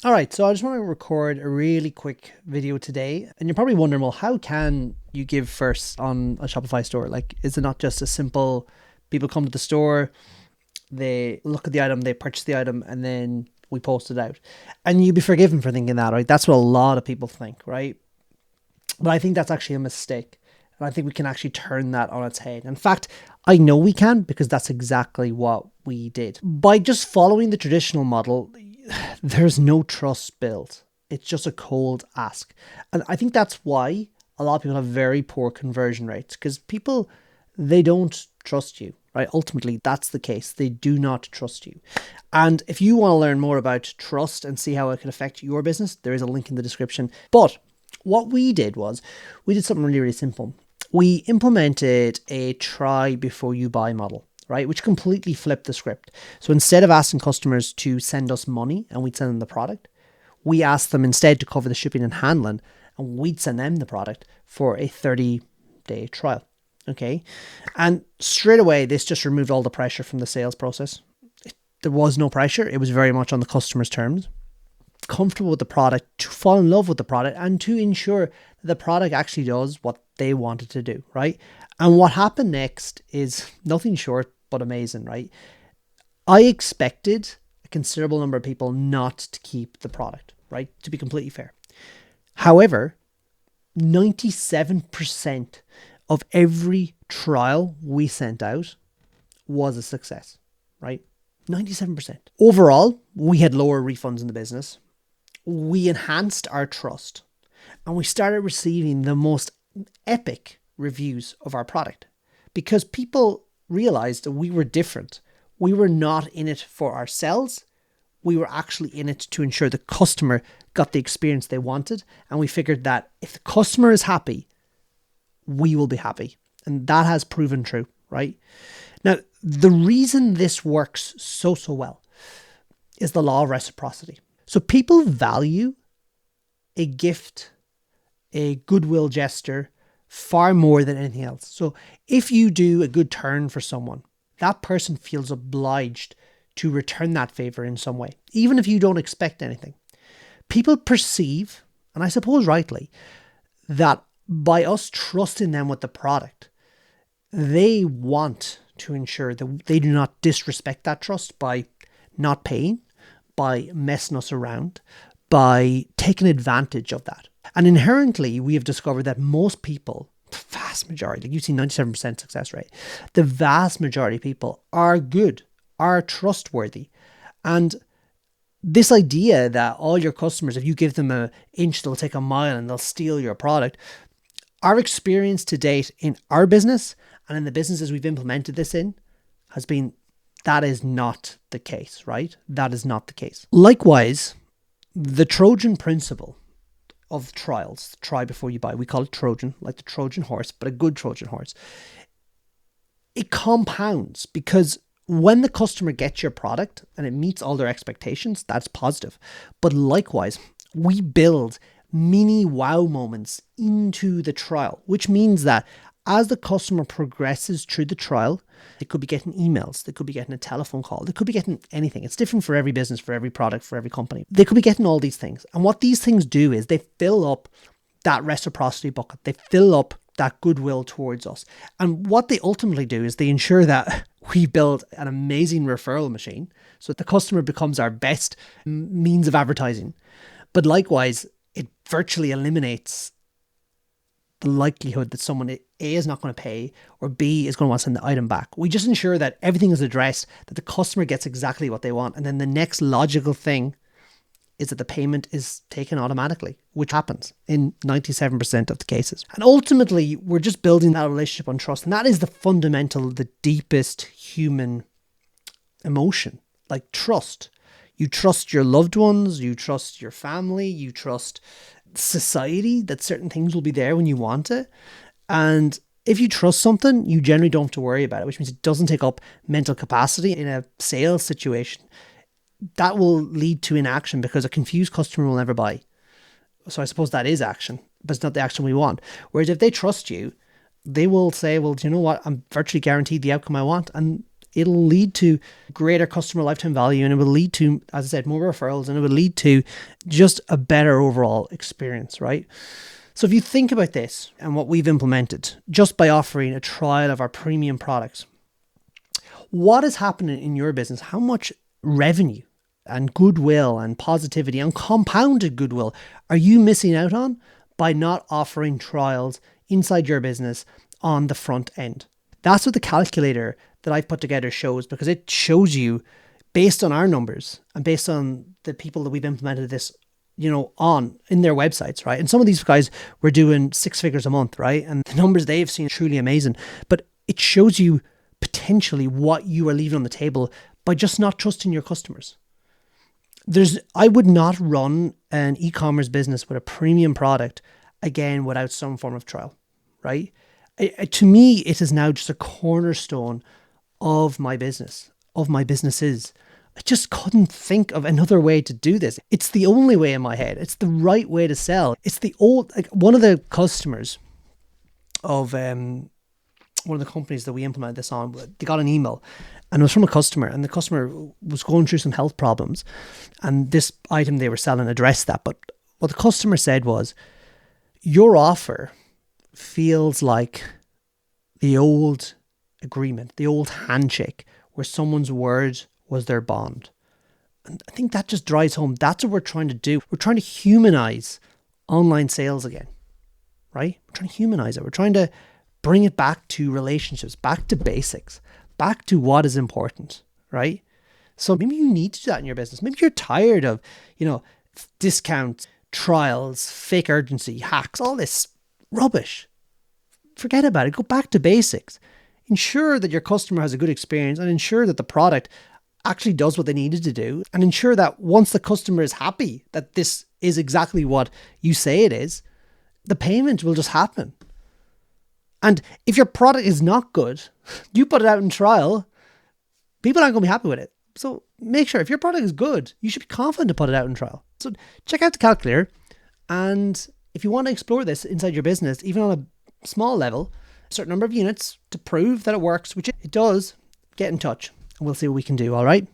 All right, so I just want to record a really quick video today. And you're probably wondering, well, how can you give first on a Shopify store? Like, is it not just a simple people come to the store, they look at the item, they purchase the item, and then we post it out? And you'd be forgiven for thinking that, right? That's what a lot of people think, right? But I think that's actually a mistake. And I think we can actually turn that on its head. In fact, I know we can because that's exactly what we did. By just following the traditional model, there's no trust built. It's just a cold ask. And I think that's why a lot of people have very poor conversion rates, because people, they don't trust you, right? Ultimately, that's the case. They do not trust you. And if you want to learn more about trust and see how it can affect your business, there is a link in the description. But what we did was we did something really, really simple. We implemented a try before you buy model, right? Which completely flipped the script. So instead of asking customers to send us money and we'd send them the product, we asked them instead to cover the shipping and handling, and we'd send them the product for a 30-day trial. Okay. And straight away, this just removed all the pressure from the sales process. There was no pressure. It was very much on the customer's terms, comfortable with the product, to fall in love with the product, and to ensure that the product actually does what they wanted to do, right? And what happened next is nothing short but amazing, right? I expected a considerable number of people not to keep the product, right? To be completely fair. However, 97% of every trial we sent out was a success, right? 97%. Overall, we had lower refunds in the business. We enhanced our trust, and we started receiving the most epic reviews of our product because people realized that we were different. We were not in it for ourselves. We were actually in it to ensure the customer got the experience they wanted. And we figured that if the customer is happy, we will be happy. And that has proven true, right? Now, the reason this works so well is the law of reciprocity. So people value a gift, a goodwill gesture, far more than anything else. So if you do a good turn for someone, that person feels obliged to return that favor in some way, even if you don't expect anything. People perceive, and I suppose rightly, that by us trusting them with the product, they want to ensure that they do not disrespect that trust by not paying, by messing us around, by taking advantage of that. And inherently, we have discovered that most people, the vast majority, like you see 97% success rate, the vast majority of people are good, are trustworthy. And this idea that all your customers, if you give them an inch, they'll take a mile and they'll steal your product. Our experience to date in our business and in the businesses we've implemented this in has been that is not the case, right? That is not the case. Likewise, the Trojan principle of trials, try before you buy, we call it Trojan, like the Trojan horse, but a good Trojan horse. It compounds because when the customer gets your product and it meets all their expectations, that's positive. But likewise, we build mini wow moments into the trial, which means that as the customer progresses through the trial, they could be getting emails, they could be getting a telephone call, they could be getting anything. It's different for every business, for every product, for every company. They could be getting all these things. And what these things do is they fill up that reciprocity bucket. They fill up that goodwill towards us. And what they ultimately do is they ensure that we build an amazing referral machine so that the customer becomes our best means of advertising. But likewise, it virtually eliminates the likelihood that someone A is not going to pay or B is going to want to send the item back. We just ensure that everything is addressed, that the customer gets exactly what they want. And then the next logical thing is that the payment is taken automatically, which happens in 97% of the cases. And ultimately, we're just building that relationship on trust. And that is the fundamental, the deepest human emotion, like trust. You trust your loved ones, you trust your family, you trust society that certain things will be there when you want it. And if you trust something, you generally don't have to worry about it, which means it doesn't take up mental capacity in a sales situation. That will lead to inaction because a confused customer will never buy. So I suppose that is action, but it's not the action we want. Whereas if they trust you, they will say, well, do you know what? I'm virtually guaranteed the outcome I want. And it'll lead to greater customer lifetime value, and it will lead to, as I said, more referrals, and it will lead to just a better overall experience, right? So if you think about this and what we've implemented just by offering a trial of our premium products, what is happening in your business? How much revenue and goodwill and positivity and compounded goodwill are you missing out on by not offering trials inside your business on the front end? That's what the calculator that I've put together shows, because it shows you, based on our numbers and based on the people that we've implemented this, on in their websites, right? And some of these guys were doing 6 figures a month, right? And the numbers they've seen are truly amazing. But it shows you potentially what you are leaving on the table by just not trusting your customers. I would not run an e-commerce business with a premium product again without some form of trial, right? To me, it is now just a cornerstone of my business, of my businesses. I just couldn't think of another way to do this. It's the only way in my head. It's the right way to sell. It's one of the customers of one of the companies that we implemented this on, they got an email, and it was from a customer, and the customer was going through some health problems, and this item they were selling addressed that. But what the customer said was, your offer feels like the old agreement, the old handshake, where someone's word was their bond. And I think that just drives home. That's what we're trying to do. We're trying to humanize online sales again, right? We're trying to humanize it. We're trying to bring it back to relationships, back to basics, back to what is important, right? So maybe you need to do that in your business. Maybe you're tired of, discounts, trials, fake urgency, hacks, all this rubbish. Forget about it. Go back to basics. Ensure that your customer has a good experience, and ensure that the product actually does what they needed to do, and ensure that once the customer is happy that this is exactly what you say it is, the payment will just happen. And if your product is not good, you put it out in trial, people aren't going to be happy with it. So make sure, if your product is good, you should be confident to put it out in trial. So check out the calculator. And if you want to explore this inside your business, even on a small level, a certain number of units to prove that it works, which it does, get in touch and we'll see what we can do. All right.